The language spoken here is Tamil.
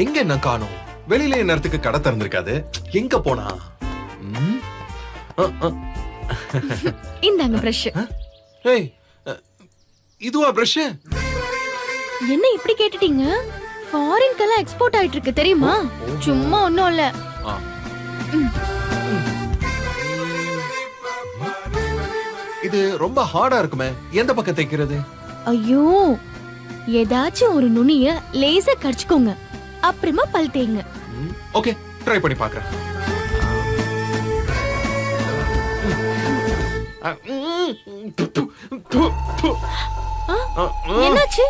எங்க என்ன காணோம்? வெளியில நேரத்துக்கு கடை திறந்திருக்காது. எங்க போனா? ம்? இந்தாங்க பிரஷ். ஏய், இதுவா பிரஷ்? என்ன இப்படி கேட்டுட்டீங்க? ஃபாரின்க்கெல்லாம் எக்ஸ்போர்ட் ஆயிட்டு இருக்கு தெரியுமா? சும்மா ஒண்ணும் இல்ல. இது ரொம்ப ஹார்டா இருக்குமே, எந்த பக்கம் தைக்கிறது? ஐயோ, ஏதாச்சும் ஒரு நுனிய லேசா கடிச்சுக்கோங்க, அப்புறமா பல் தேய்ங்க. ஓகே, ட்ரை பண்ணி பாக்குறேன். என்னாச்சு?